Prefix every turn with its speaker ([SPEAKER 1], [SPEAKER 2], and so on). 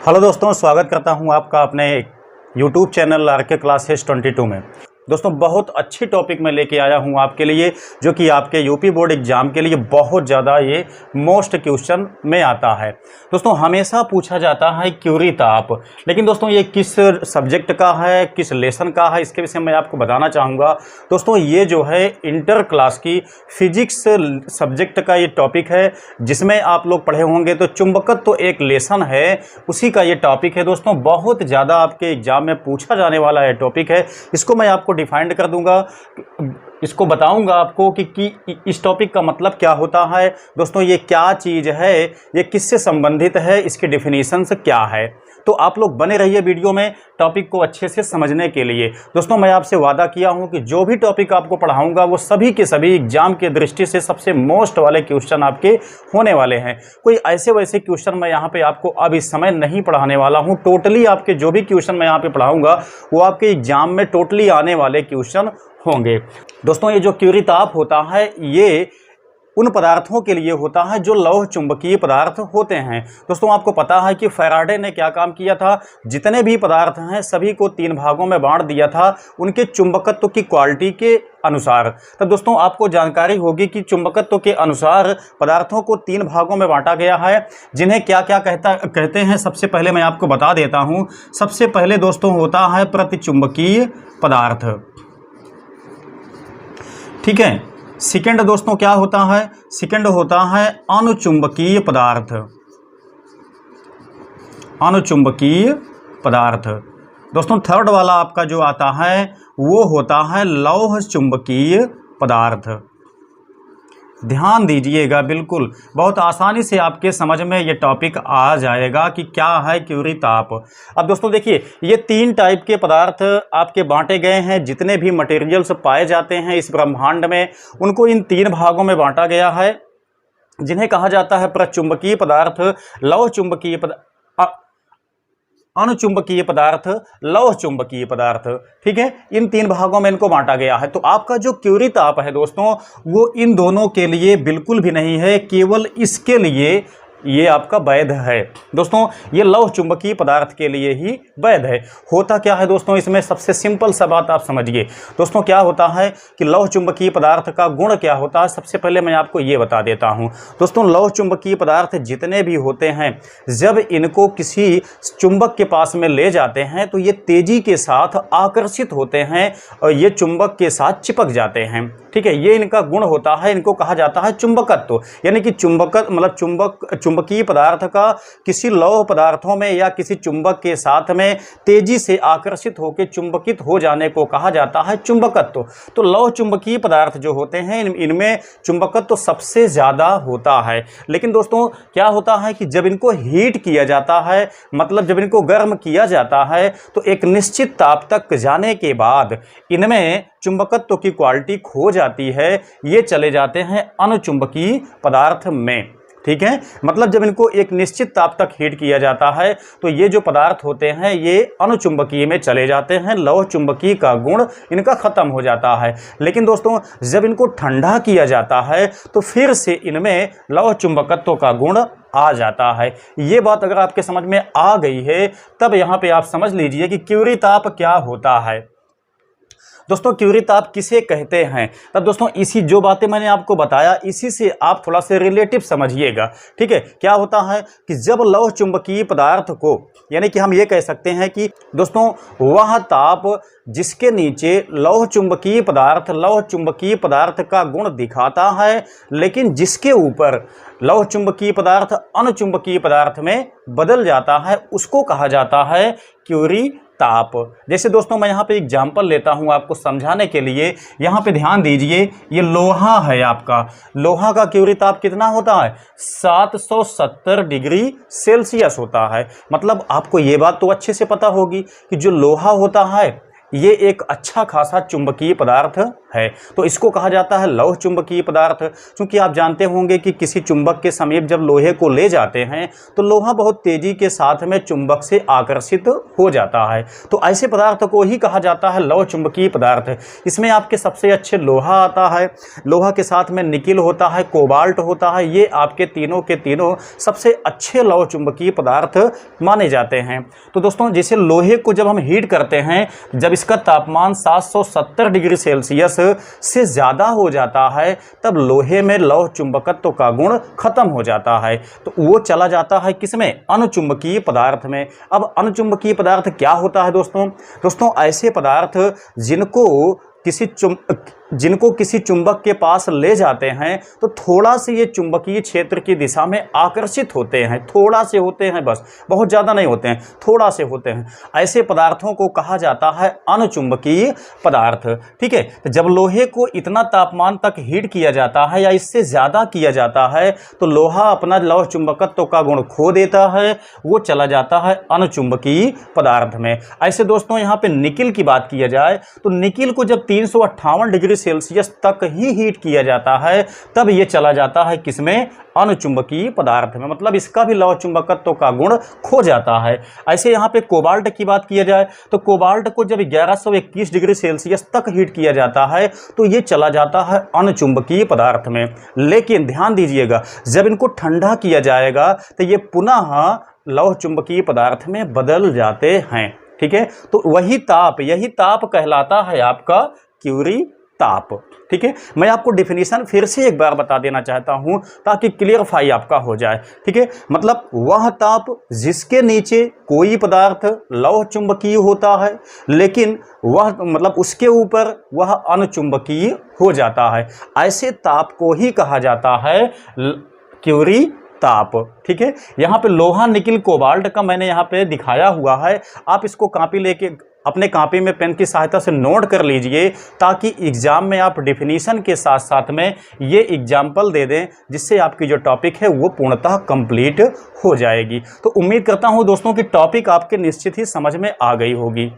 [SPEAKER 1] Hello दोस्तों, स्वागत करता हूं आपका अपने यूट्यूब चैनल आरके क्लासेस 22 में। दोस्तों, बहुत अच्छी टॉपिक मैं लेके आया हूं आपके लिए, जो कि आपके यूपी बोर्ड एग्ज़ाम के लिए बहुत ज़्यादा ये मोस्ट क्वेश्चन में आता है। दोस्तों, हमेशा पूछा जाता है क्यूरी ताप, लेकिन दोस्तों ये किस सब्जेक्ट का है, किस लेसन का है, इसके विषय में मैं आपको बताना चाहूँगा। दोस्तों, ये जो है इंटर क्लास की फिजिक्स सब्जेक्ट का ये टॉपिक है, जिसमें आप लोग पढ़े होंगे। तो चुंबकत्व तो एक लेसन है, उसी का ये टॉपिक है। दोस्तों, बहुत ज़्यादा आपके एग्ज़ाम में पूछा जाने वाला ये टॉपिक है। इसको मैं आपको डिफाइंड कर दूंगा, इसको बताऊंगा आपको कि इस टॉपिक का मतलब क्या होता है। दोस्तों, ये क्या चीज़ है, ये किससे संबंधित है, इसके डेफिनेशंस क्या है। तो आप लोग बने रहिए वीडियो में टॉपिक को अच्छे से समझने के लिए। दोस्तों, मैं आपसे वादा किया हूं कि जो भी टॉपिक आपको पढ़ाऊंगा वो सभी के सभी एग्जाम के दृष्टि से सबसे मोस्ट वाले क्वेश्चन आपके होने वाले हैं। कोई ऐसे वैसे क्वेश्चन मैं यहाँ पे आपको अब इस समय नहीं पढ़ाने वाला हूँ। टोटली आपके जो भी क्वेश्चन मैं यहाँ पे पढ़ाऊंगा वो आपके एग्जाम में टोटली आने वाले क्वेश्चन होंगे। दोस्तों, ये जो क्यूरी ताप होता है ये उन पदार्थों के लिए होता है जो लौह चुंबकीय पदार्थ होते हैं। दोस्तों, आपको पता है कि फैराडे ने क्या काम किया था, जितने भी पदार्थ हैं सभी को 3 भागों में बांट दिया था उनके चुंबकत्व की क्वालिटी के अनुसार। तब दोस्तों, आपको जानकारी होगी कि चुंबकत्व के अनुसार पदार्थों को 3 भागों में बांटा गया है, जिन्हें क्या क्या कहते हैं। सबसे पहले मैं आपको बता देता हूं। सबसे पहले दोस्तों होता है प्रतिचुंबकीय पदार्थ, ठीक है। सेकंड दोस्तों क्या होता है, सेकंड होता है अनुचुंबकीय पदार्थ, अनुचुंबकीय पदार्थ। दोस्तों, थर्ड वाला आपका जो आता है वो होता है लौह चुंबकीय पदार्थ। ध्यान दीजिएगा, बिल्कुल बहुत आसानी से आपके समझ में ये टॉपिक आ जाएगा कि क्या है क्यूरी ताप। अब दोस्तों देखिए, ये 3 टाइप के पदार्थ आपके बांटे गए हैं। जितने भी मटेरियल्स पाए जाते हैं इस ब्रह्मांड में, उनको इन 3 भागों में बांटा गया है, जिन्हें कहा जाता है प्रचुंबकीय पदार्थ, लौह चुंबकीय पदार्थ, अणुचुंबकीय पदार्थ, लौह चुंबकीय पदार्थ। ठीक है, इन 3 भागों में इनको बांटा गया है। तो आपका जो क्यूरी ताप है दोस्तों, वो इन दोनों के लिए बिल्कुल भी नहीं है, केवल इसके लिए ये आपका वैध है। दोस्तों, ये लौह चुंबकीय पदार्थ के लिए ही वैध है। होता क्या है दोस्तों, इसमें सबसे सिंपल सा बात आप समझिए। दोस्तों, क्या होता है कि लौह चुंबकीय पदार्थ का गुण क्या होता है, सबसे पहले मैं आपको ये बता देता हूं। दोस्तों, लौह चुंबकीय पदार्थ जितने भी होते हैं, जब इनको किसी चुंबक के पास में ले जाते हैं तो ये तेजी के साथ आकर्षित होते हैं और ये चुंबक के साथ चिपक जाते हैं। ठीक है, ये इनका गुण होता है। इनको कहा जाता है चुंबकत्व, यानी कि चुंबकीय पदार्थ का किसी लौह पदार्थों में या किसी चुंबक के साथ में तेजी से आकर्षित होकर चुंबकित हो जाने को कहा जाता है चुंबकत्व। तो लौह चुंबकीय पदार्थ जो होते हैं इनमें चुंबकत्व सबसे ज़्यादा होता है। लेकिन दोस्तों, क्या होता है कि जब इनको हीट किया जाता है, मतलब जब इनको गर्म किया जाता है, तो एक निश्चित ताप तक जाने के बाद इनमें चुंबकत्व की क्वालिटी खो जाती है। ये चले जाते हैं अणुचुंबकीय पदार्थ में। ठीक है, मतलब जब इनको एक निश्चित ताप तक हीट किया जाता है तो ये जो पदार्थ होते हैं ये अणुचुंबकीय में चले जाते हैं, लौह चुंबकीय का गुण इनका खत्म हो जाता है। लेकिन दोस्तों, जब इनको ठंडा किया जाता है तो फिर से इनमें लौह चुंबकत्व का गुण आ जाता है। ये बात अगर आपके समझ में आ गई है, तब यहाँ पे आप समझ लीजिए कि क्यूरी ताप क्या होता है। दोस्तों, क्यूरी ताप किसे कहते हैं। तब दोस्तों, इसी जो बातें मैंने आपको बताया, इसी से आप थोड़ा सा रिलेटिव समझिएगा। ठीक है, क्या होता है कि जब लौह चुंबकीय पदार्थ को, यानी कि हम ये कह सकते हैं कि दोस्तों वह ताप जिसके नीचे लौह चुंबकीय पदार्थ का गुण दिखाता है, लेकिन जिसके ऊपर लौह चुंबकीय पदार्थ अणुचुंबकीय पदार्थ में बदल जाता है, उसको कहा जाता है क्यूरी ताप। जैसे दोस्तों, मैं यहाँ पे एग्जांपल लेता हूँ आपको समझाने के लिए। यहाँ पे ध्यान दीजिए, ये लोहा है आपका। लोहा का क्यूरी ताप कितना होता है, 770 डिग्री सेल्सियस होता है। मतलब आपको ये बात तो अच्छे से पता होगी कि जो लोहा होता है ये एक अच्छा खासा चुंबकीय पदार्थ है। तो इसको कहा जाता है लौह चुंबकीय पदार्थ। क्योंकि आप जानते होंगे कि किसी चुंबक के समीप जब लोहे को ले जाते हैं तो लोहा बहुत तेजी के साथ में चुंबक से आकर्षित हो जाता है। तो ऐसे पदार्थ को ही कहा जाता है लौह चुंबकीय पदार्थ। इसमें आपके सबसे अच्छे लोहा आता है, लोहा के साथ में निकिल होता है, कोबाल्ट होता है। ये आपके तीनों के तीनों सबसे अच्छे लौह चुंबकीय पदार्थ माने जाते हैं। तो दोस्तों, जैसे लोहे को जब हम हीट करते हैं, जब इसका तापमान 770 डिग्री सेल्सियस से ज़्यादा हो जाता है, तब लोहे में लौह चुंबकत्व का गुण खत्म हो जाता है। तो वो चला जाता है किसमें? अनुचुंबकीय पदार्थ में। अब अनुचुंबकीय पदार्थ क्या होता है दोस्तों, ऐसे पदार्थ जिनको किसी चुंबक के पास ले जाते हैं तो थोड़ा से ये चुंबकीय क्षेत्र की दिशा में आकर्षित होते हैं। थोड़ा से होते हैं, बस, बहुत ज़्यादा नहीं होते हैं, थोड़ा से होते हैं। ऐसे पदार्थों को कहा जाता है अनुचुंबकीय पदार्थ। ठीक है, तो जब लोहे को इतना तापमान तक हीट किया जाता है या इससे ज़्यादा किया जाता है तो लोहा अपना लौह चुंबकत्व का गुण खो देता है, वो चला जाता है अनुचुंबकीय पदार्थ में। ऐसे दोस्तों, यहाँ पे निकिल की बात किया जाए तो निकिल को जब 358 डिग्री सेल्सियस तक ही हीट किया जाता है तब ये चला जाता है किसमें? अनुचुंबकीय पदार्थ में। मतलब इसका भी लौह चुंबकत्व का गुण खो जाता है। ऐसे यहाँ पे कोबाल्ट की बात किया जाए तो कोबाल्ट को जब 1121 डिग्री सेल्सियस तक हीट किया जाता है तो ये चला जाता है अनुचुंबकीय पदार्थ में। लेकिन ध्यान दीजिएगा, जब इनको ठंडा किया जाएगा तो ये पुनः लौह चुंबकीय पदार्थ में बदल जाते हैं। ठीक है, तो यही ताप कहलाता है आपका क्यूरी ताप। ठीक है, मैं आपको डेफिनेशन फिर से एक बार बता देना चाहता हूं ताकि क्लियरफाई आपका हो जाए। ठीक है, मतलब वह ताप जिसके नीचे कोई पदार्थ लौह चुंबकीय होता है लेकिन उसके ऊपर वह अनुचुंबकीय हो जाता है, ऐसे ताप को ही कहा जाता है क्यूरी ताप। ठीक है, यहाँ पे लोहा निकिल कोबाल्ट का मैंने यहाँ पे दिखाया हुआ है। आप इसको अपने कॉपी में पेन की सहायता से नोट कर लीजिए ताकि एग्जाम में आप डेफिनेशन के साथ साथ में ये एग्जाम्पल दे दें, जिससे आपकी जो टॉपिक है वो पूर्णतः कंप्लीट हो जाएगी। तो उम्मीद करता हूँ दोस्तों कि टॉपिक आपके निश्चित ही समझ में आ गई होगी।